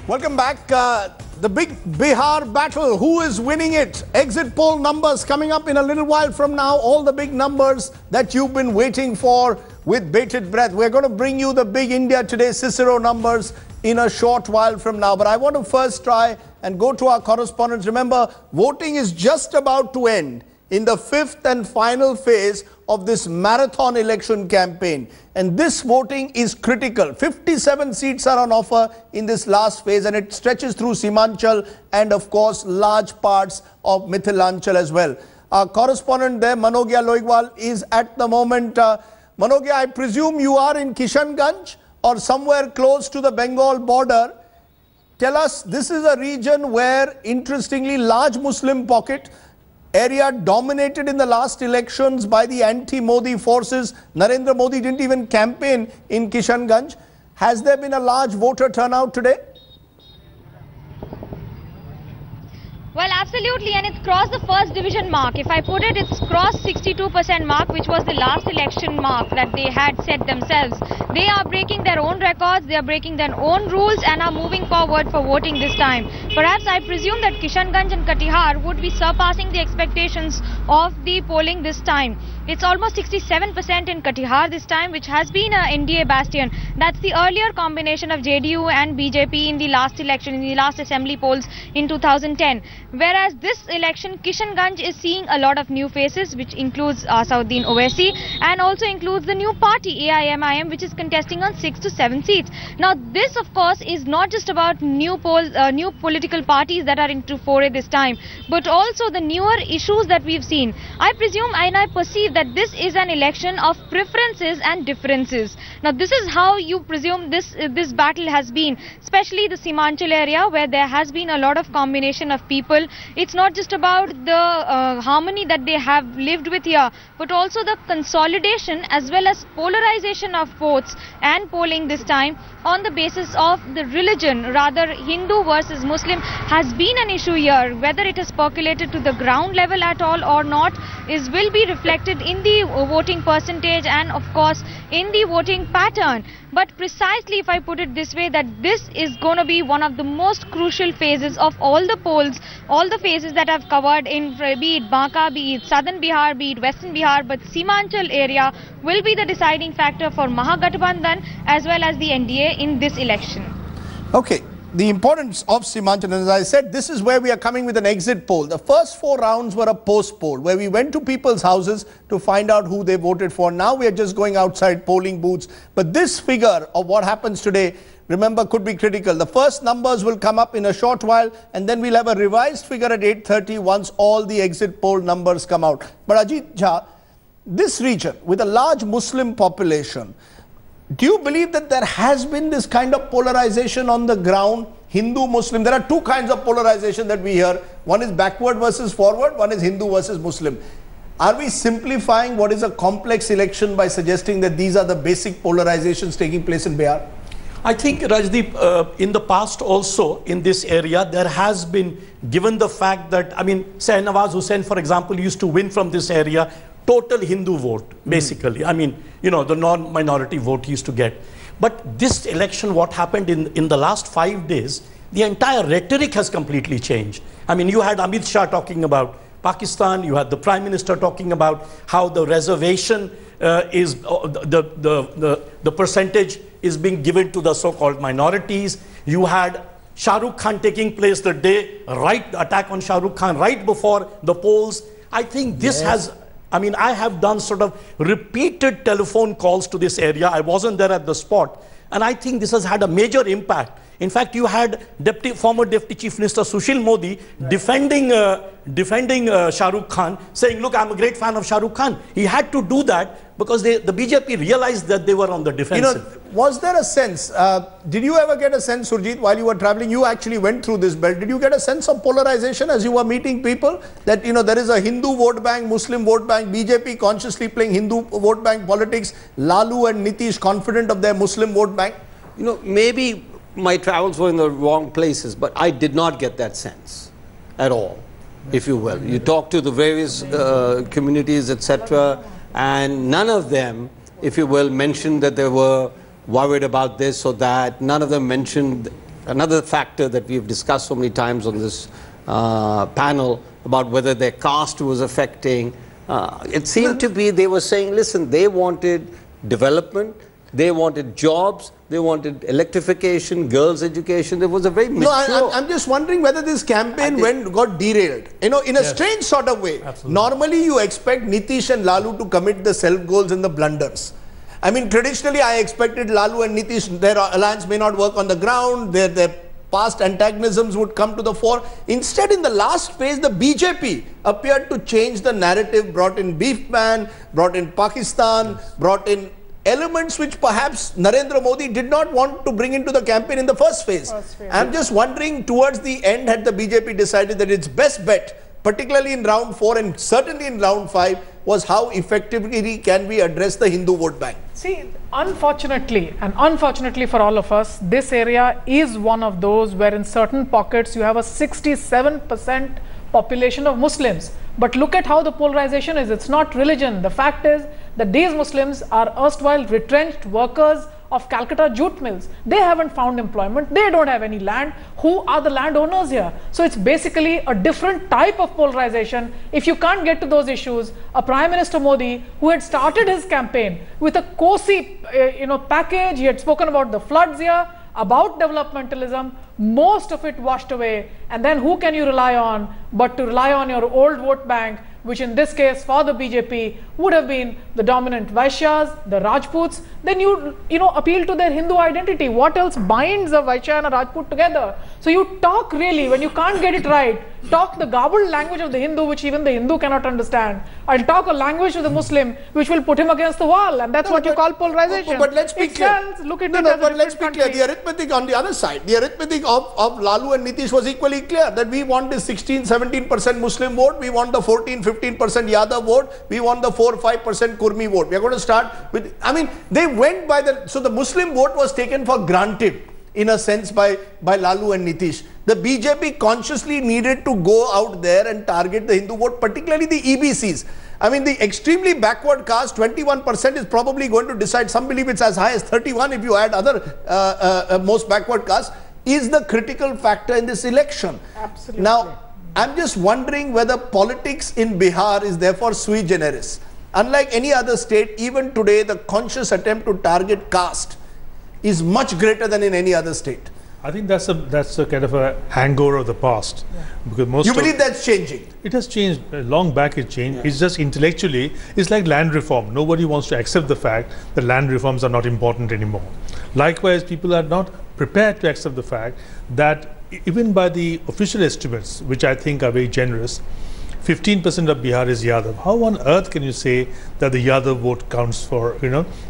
Welcome back. The big Bihar battle. Who is winning it? Exit poll numbers coming up in a little while from now. All the big numbers that you've been waiting for with bated breath. We're going to bring you the big India Today Cicero numbers in a short while from now. But I want to first try and go to our correspondents. Remember, voting is just about to end in the fifth and final phase of this marathon election campaign. And this voting is critical. 57 seats are on offer in this last phase, and it stretches through Simanchal and, of course, large parts of Mithilanchal as well. Our correspondent there, Manogya Loigwal, is at the moment. Manogya, I presume you are in Kishanganj or somewhere close to the Bengal border. Tell us, this is a region where, interestingly, large Muslim pocket, area dominated in the last elections by the anti-Modi forces. Narendra Modi didn't even campaign in Kishanganj. Has there been a large voter turnout today? Well, absolutely, and it's crossed the first division mark. If I put it, it's crossed 62% mark, which was the last election mark that they had set themselves. They are breaking their own records, they are breaking their own rules and are moving forward for voting this time. Perhaps I presume that Kishanganj and Katihar would be surpassing the expectations of the polling this time. It's almost 67% in Katihar this time, which has been a NDA bastion. That's the earlier combination of JDU and BJP in the last election, in the last assembly polls in 2010. Whereas this election, Kishanganj is seeing a lot of new faces, which includes Asauddin Owaisi and also includes the new party AIMIM, which is contesting on 6 to 7 seats. Now, this, of course, is not just about new political parties that are into foray this time, but also the newer issues that we've seen. I presume and I perceive that this is an election of preferences and differences. Now, this is how you presume this battle has been, especially the Simanchal area, where there has been a lot of combination of people. It's not just about the harmony that they have lived with here, but also the consolidation as well as polarization of votes and polling this time on the basis of the religion, rather Hindu versus Muslim, has been an issue here. Whether it has percolated to the ground level at all or not will be reflected in the voting percentage and, of course, in the voting pattern. But precisely, if I put it this way, that this is going to be one of the most crucial phases of all the polls, all the phases that I've covered in, be it Banka, be it southern Bihar, be it western Bihar, but Simanchal area will be the deciding factor for Mahagathbandhan as well as the NDA in this election. Okay. The importance of Simanchal, and as I said, this is where we are coming with an exit poll. The first 4 rounds were a post poll where we went to people's houses to find out who they voted for. Now we are just going outside polling booths. But this figure of what happens today, remember, could be critical. The first numbers will come up in a short while, and then we'll have a revised figure at 8:30 once all the exit poll numbers come out. But Ajit Jha, this region with a large Muslim population, do you believe that there has been this kind of polarization on the ground, Hindu-Muslim? There are two kinds of polarization that we hear. One is backward versus forward, one is Hindu versus Muslim. Are we simplifying what is a complex election by suggesting that these are the basic polarizations taking place in Bihar? I think, Rajdeep, in the past also in this area, there has been, given the fact that, I mean, say Nawaz Hussain, for example, used to win from this area, total Hindu vote, basically. I mean, you know, the non-minority vote he used to get. But this election, what happened in the last 5 days, the entire rhetoric has completely changed. I mean, you had Amit Shah talking about Pakistan, you had the Prime Minister talking about how the reservation is, the percentage is being given to the so-called minorities. You had Shah Rukh Khan taking place the day, attack on Shah Rukh Khan right before the polls. I think this has... I mean, I have done sort of repeated telephone calls to this area. I wasn't there at the spot. And I think this has had a major impact. In fact, you had former Deputy Chief Minister Sushil Modi defending Shah Rukh Khan, saying, look, I'm a great fan of Shah Rukh Khan. He had to do that because the BJP realized that they were on the defensive. You know, was there a sense, did you ever get a sense, Surjit, while you were traveling, you actually went through this belt, did you get a sense of polarization as you were meeting people? That, you know, there is a Hindu vote bank, Muslim vote bank, BJP consciously playing Hindu vote bank politics, Lalu and Nitish confident of their Muslim vote bank? You know, maybe my travels were in the wrong places, but I did not get that sense at all, if you will. You talk to the various communities, etc., and none of them, if you will, mentioned that they were worried about this or that. None of them mentioned another factor that we've discussed so many times on this panel about whether their caste was affecting. It seemed to be they were saying, listen, they wanted development, they wanted jobs, they wanted electrification, girls' education. There was a very mature... No, I'm just wondering whether this campaign got derailed. You know, in a strange sort of way. Absolutely. Normally, you expect Nitish and Lalu to commit the self-goals and the blunders. I mean, traditionally, I expected Lalu and Nitish, their alliance may not work on the ground, their past antagonisms would come to the fore. Instead, in the last phase, the BJP appeared to change the narrative, brought in beef ban, brought in Pakistan, brought in elements which perhaps Narendra Modi did not want to bring into the campaign in the first phase. I'm just wondering, towards the end, had the BJP decided that its best bet, particularly in round 4 and certainly in round 5, was how effectively can we address the Hindu vote bank? See, unfortunately, and unfortunately for all of us, this area is one of those where in certain pockets you have a 67% population of Muslims. But look at how the polarization is. It's not religion. The fact is that these Muslims are erstwhile retrenched workers of Calcutta jute mills. They haven't found employment. They don't have any land. Who are the landowners here? So it's basically a different type of polarization. If you can't get to those issues, a Prime Minister Modi, who had started his campaign with a cozy package, he had spoken about the floods here, about developmentalism, most of it washed away. And then who can you rely on but to rely on your old vote bank, which in this case for the BJP would have been the dominant Vaishyas, the Rajputs. Then you appeal to their Hindu identity. What else binds a Vaishya and a Rajput together? So you talk really, when you can't get it right, talk the garbled language of the Hindu, which even the Hindu cannot understand. I'll talk a language to the Muslim, which will put him against the wall, and that's what you call polarization. But let's be clear. Look at let's be clear. The arithmetic on the other side, the arithmetic of Lalu and Nitish was equally clear, that we want the 16-17% Muslim vote, we want the 14-15% Yadav vote, we want the 4-5% Kurmi vote. We are going to start with, I mean, they went by so the Muslim vote was taken for granted in a sense by Lalu and Nitish. The BJP consciously needed to go out there and target the Hindu vote, particularly the EBCs. I mean, the extremely backward caste, 21% is probably going to decide. Some believe it's as high as 31 if you add other most backward castes, is the critical factor in this election. Absolutely. Now, I'm just wondering whether politics in Bihar is therefore sui generis. Unlike any other state, even today, the conscious attempt to target caste is much greater than in any other state. I think that's a kind of a hangover of the past. Yeah. Because you believe that's changing? It has changed. Long back it changed. Yeah. It's just intellectually, it's like land reform. Nobody wants to accept the fact that land reforms are not important anymore. Likewise, people are not prepared to accept the fact that even by the official estimates, which I think are very generous, 15% of Bihar is Yadav. How on earth can you say that the Yadav vote counts for,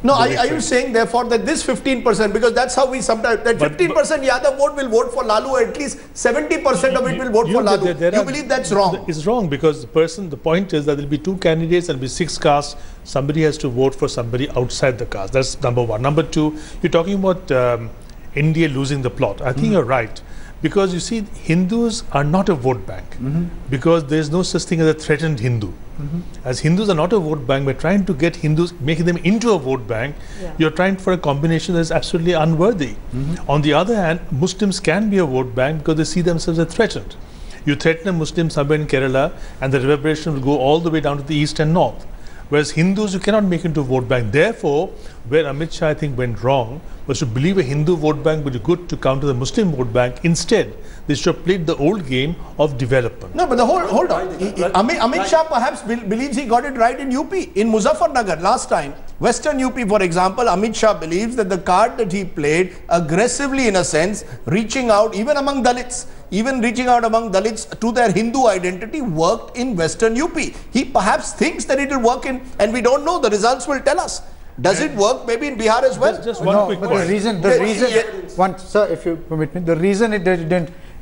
No, are you saying therefore that this 15%, because that's how we sometimes, that 15% Yadav vote will vote for Lalu, or at least 70% of it will vote for Lalu. You believe that's wrong? It's wrong, because the point is that there will be 2 candidates and be 6 castes. Somebody has to vote for somebody outside the caste. That's number 1. Number 2, you're talking about India losing the plot. I think you're right. Because you see, Hindus are not a vote bank, because there is no such thing as a threatened Hindu. As Hindus are not a vote bank, by trying to get Hindus, making them into a vote bank, you're trying for a combination that is absolutely unworthy. On the other hand, Muslims can be a vote bank because they see themselves as threatened. You threaten a Muslim somewhere in Kerala, and the reverberation will go all the way down to the east and north. Whereas Hindus, you cannot make into a vote bank. Therefore, where Amit Shah, I think, went wrong was to believe a Hindu vote bank would be good to counter the Muslim vote bank. Instead, they should have played the old game of development. No, but hold on. Amit Shah perhaps believes he got it right in UP. In Muzaffarnagar last time, Western UP, for example, Amit Shah believes that the card that he played aggressively, in a sense, reaching out even among Dalits, to their Hindu identity, worked in Western UP. He perhaps thinks that it will work and we don't know. The results will tell us. Does it work maybe in Bihar as well? Just one quick point. Sir, if you permit me, the reason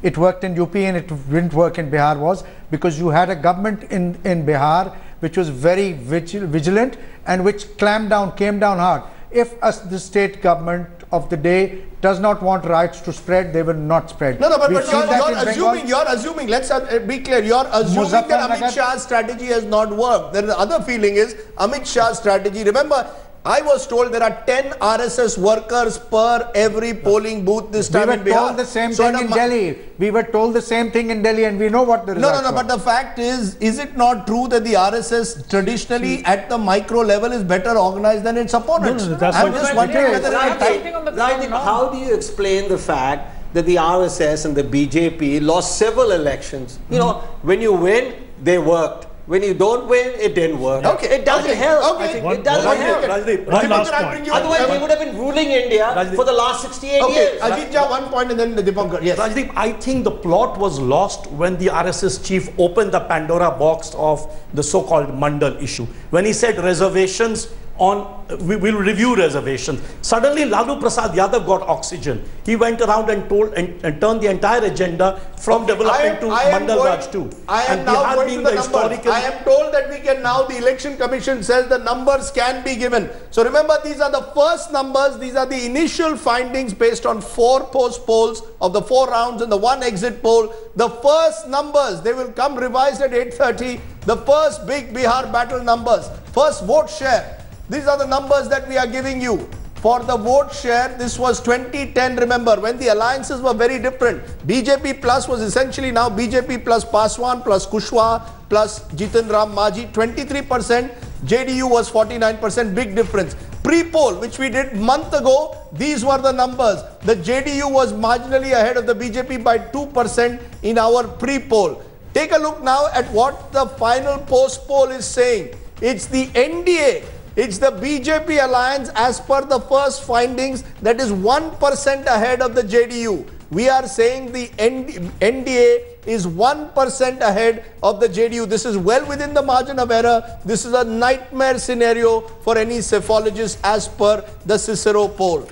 it worked in UP and it didn't work in Bihar was because you had a government in Bihar which was very vigilant and which came down hard. If the state government of the day does not want riots to spread, they will not spread. No, but you're assuming, let's be clear, you're assuming that Amit Shah's strategy has not worked. Then the other feeling is Amit Shah's strategy. Remember, I was told there are 10 RSS workers per every polling booth this time in Bihar. We were told the same thing in Delhi. We were told the same thing in Delhi, and we know what the results No, but the fact is it not true that the RSS traditionally at the micro level is better organized than its opponents? No, that's I'm not just true. wondering whether How do you explain the fact that the RSS and the BJP lost several elections? You know, when you win, they worked. When you don't win, it didn't work. Okay. It doesn't help. Okay. It doesn't help. One last point. Otherwise, we would have been ruling India for the last 68 years. Ajit Jha, one point and then Dipankar. Yes. Rajdeep, I think the plot was lost when the RSS chief opened the Pandora box of the so-called Mandal issue. When he said reservations we will review reservations. Suddenly Lalu Prasad Yadav got oxygen. He went around and told and turned the entire agenda from development to Mandal Raj too. I am now going to the numbers. I am told that we can now, the election commission says the numbers can be given. So remember, these are the first numbers. These are the initial findings based on 4 post polls of the 4 rounds and the 1 exit poll. The first numbers, they will come revised at 8:30. The first big Bihar battle numbers. First vote share. These are the numbers that we are giving you. For the vote share, this was 2010, remember, when the alliances were very different. BJP plus was essentially now BJP plus Paswan plus Kushwaha plus Jitan Ram Majhi, 23%. JDU was 49%, big difference. Pre-poll, which we did month ago, these were the numbers. The JDU was marginally ahead of the BJP by 2% in our pre-poll. Take a look now at what the final post-poll is saying. It's the NDA. It's the BJP alliance as per the first findings that is 1% ahead of the JDU. We are saying the NDA is 1% ahead of the JDU. This is well within the margin of error. This is a nightmare scenario for any cephalogist as per the Cicero poll.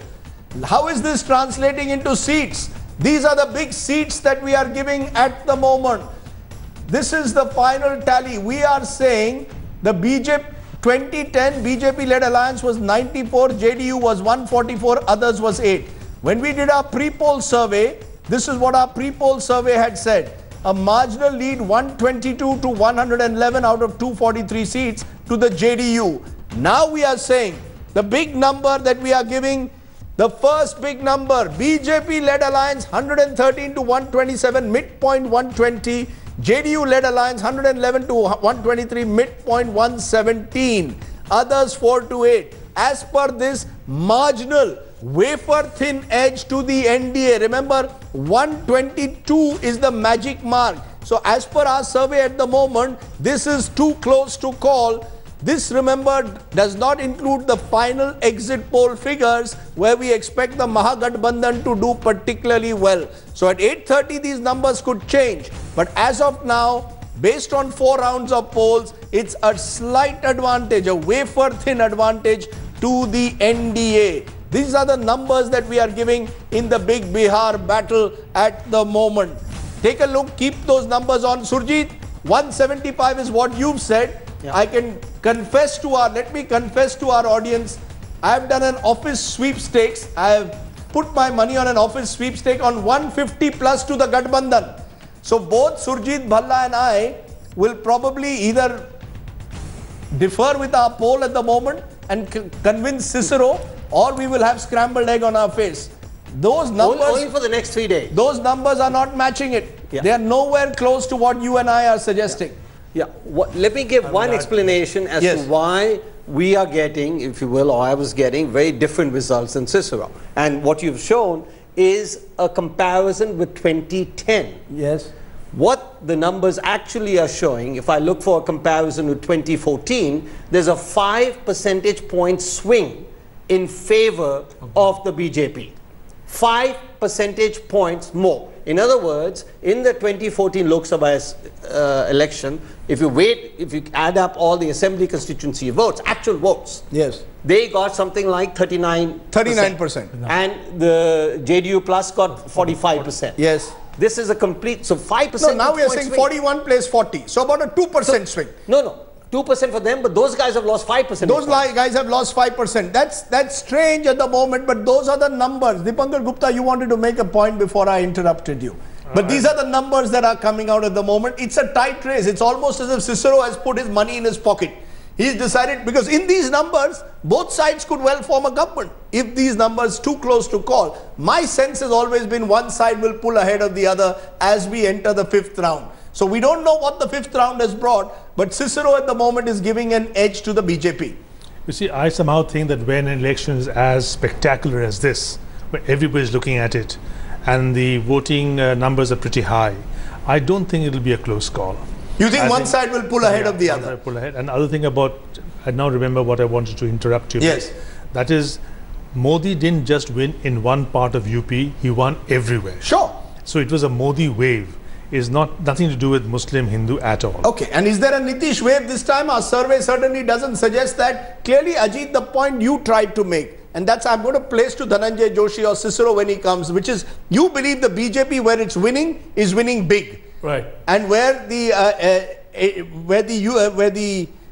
How is this translating into seats? These are the big seats that we are giving at the moment. This is the final tally. We are saying the BJP 2010 BJP-led alliance was 94, JDU was 144, others was 8. When we did our pre-poll survey, this is what our pre-poll survey had said. A marginal lead 122 to 111 out of 243 seats to the JDU. Now we are saying the big number that we are giving, the first big number, BJP-led alliance 113 to 127, midpoint 120. JDU-led alliance 111 to 123, midpoint 117. Others 4 to 8. As per this marginal wafer thin edge to the NDA, remember 122 is the magic mark. So as per our survey at the moment, this is too close to call. This, remember, does not include the final exit poll figures where we expect the Mahagathbandhan to do particularly well. So at 8:30, these numbers could change. But as of now, based on 4 rounds of polls, it's a slight advantage, a wafer-thin advantage to the NDA. These are the numbers that we are giving in the big Bihar battle at the moment. Take a look, keep those numbers on. Surjit, 175 is what you've said. Yeah. I can confess to let me confess to our audience, I have done an office sweepstakes. I have put my money on an office sweepstake on 150 plus to the Gathbandhan. So both Surjit Bhalla and I will probably either differ with our poll at the moment and convince Cicero, or we will have scrambled egg on our face. Those numbers only for the next 3 days. Those numbers are not matching it. Yeah. They are nowhere close to what you and I are suggesting. Yeah. Let me give one explanation as to why we are getting, if you will, or I was getting very different results than Cicero. And what you've shown is a comparison with 2010. Yes. What the numbers actually are showing, if I look for a comparison with 2014, there's a 5 percentage point swing in favor of the BJP. 5 percentage points more. In other words, in the 2014 Lok Sabha election, if you add up all the assembly constituency votes, actual votes, yes, they got something like 39%. And the JDU plus got 45%. Yes. This is a complete, so 5%. No, now we are saying swing. 41 plays 40. So about a 2% swing. No. 2% for them, but those guys have lost 5%. Those guys have lost 5%. That's strange at the moment, but those are the numbers. Dipankar Gupta, you wanted to make a point before I interrupted you. But these are the numbers that are coming out at the moment. It's a tight race. It's almost as if Cicero has put his money in his pocket. He's decided, because in these numbers, both sides could well form a government. If these numbers too close to call, my sense has always been one side will pull ahead of the other as we enter the 5th round. So we don't know what the 5th round has brought, but Cicero at the moment is giving an edge to the BJP. You see, I somehow think that when an election is as spectacular as this, where everybody's looking at it, and the voting numbers are pretty high, I don't think it'll be a close call. You think one side will pull ahead of the other? Pull ahead. And other thing about, I now remember what I wanted to interrupt you. Yes. With. That is, Modi didn't just win in one part of UP, he won everywhere. Sure. So it was a Modi wave. Is nothing to do with Muslim, Hindu at all. Okay, and is there a Nitish wave this time? Our survey certainly doesn't suggest that. Clearly, Ajit, the point you tried to make, and that's I'm going to place to Dhananjay Joshi or Cicero when he comes, which is you believe the BJP where it's winning is winning big. Right. And where the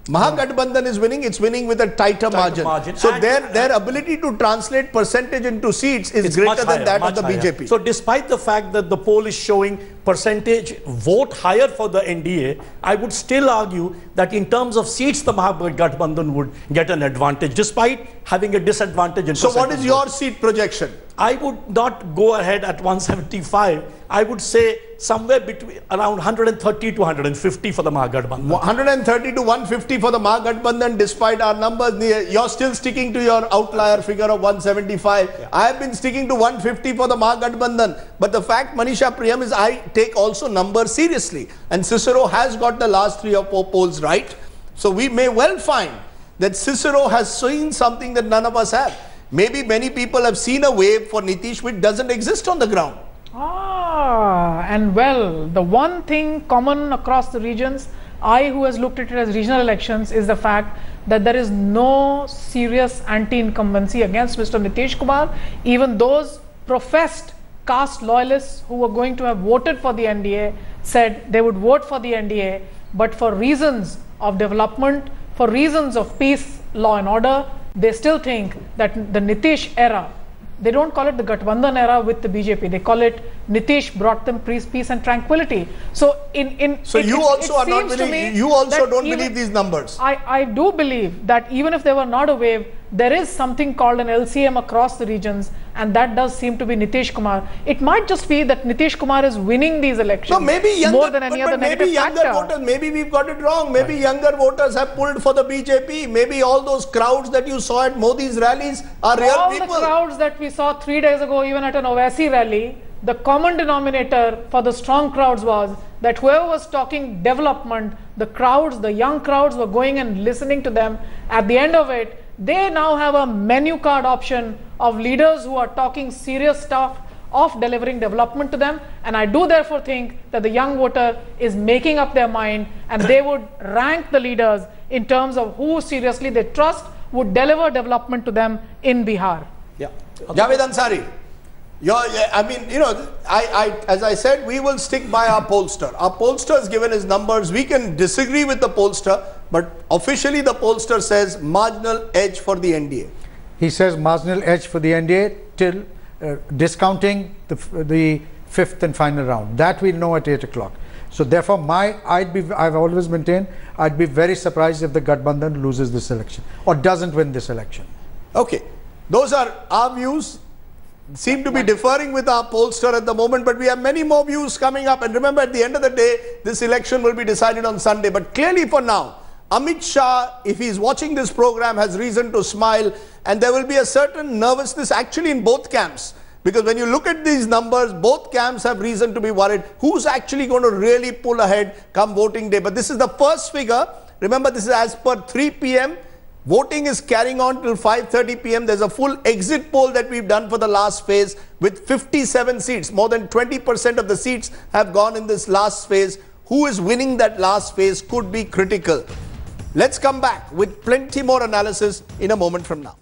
Mahagathbandhan is winning, it's winning with a tighter margin. So their ability to translate percentage into seats is greater than that of the BJP. So despite the fact that the poll is showing percentage vote higher for the NDA, I would still argue that in terms of seats, the Mahagathbandhan would get an advantage, despite having a disadvantage in percentage. So what is your seat projection? I would not go ahead at 175. I would say somewhere between around 130 to 150 for the Mahagathbandhan. 130 to 150 for the Mahagathbandhan, despite our numbers. You're still sticking to your outlier figure of 175. Yeah. I have been sticking to 150 for the Mahagathbandhan. But the fact, Manisha Priyam, is I take also numbers seriously. And Cicero has got the last 3 or 4 polls right. So we may well find that Cicero has seen something that none of us have. Maybe many people have seen a wave for Nitish which doesn't exist on the ground. And well, the one thing common across the regions, I who has looked at it as regional elections, is the fact that there is no serious anti-incumbency against Mr. Nitish Kumar. Even those professed caste loyalists who were going to have voted for the NDA said they would vote for the NDA, but for reasons of development, for reasons of peace, law and order, they still think that the Nitish era, they don't call it the Gathbandhan era with the BJP, they call it Nitish brought them peace and tranquility. So you also don't believe these numbers. I do believe that even if they were not a wave, there is something called an LCM across the regions, and that does seem to be Nitish Kumar. It might just be that Nitish Kumar is winning these elections more than any other negative factor. Voters, maybe we've got it wrong. Maybe younger voters have pulled for the BJP. Maybe all those crowds that you saw at Modi's rallies are real people. All the crowds that we saw 3 days ago, even at an Owaisi rally, the common denominator for the strong crowds was that whoever was talking development, the crowds, the young crowds were going and listening to them. At the end of it, they now have a menu card option of leaders who are talking serious stuff of delivering development to them. And I do therefore think that the young voter is making up their mind, and they would rank the leaders in terms of who seriously they trust would deliver development to them in Bihar. Yeah. Javed Ansari. As I said, we will stick by our pollster. Our pollster has given his numbers. We can disagree with the pollster, but officially the pollster says marginal edge for the NDA. He says marginal edge for the NDA till discounting the 5th and final round. That we'll know at 8 o'clock. So therefore, I've always maintained, I'd be very surprised if the Gathbandhan loses this election or doesn't win this election. Okay, those are our views. Seem to be differing with our pollster at the moment, but we have many more views coming up. And remember, at the end of the day, this election will be decided on Sunday. But clearly for now, Amit Shah, if he's watching this program, has reason to smile, and there will be a certain nervousness actually in both camps. Because when you look at these numbers, both camps have reason to be worried. Who's actually going to really pull ahead come voting day? But this is the first figure. Remember, this is as per 3 p.m. Voting is carrying on till 5:30 p.m. There's a full exit poll that we've done for the last phase with 57 seats. More than 20% of the seats have gone in this last phase. Who is winning that last phase could be critical. Let's come back with plenty more analysis in a moment from now.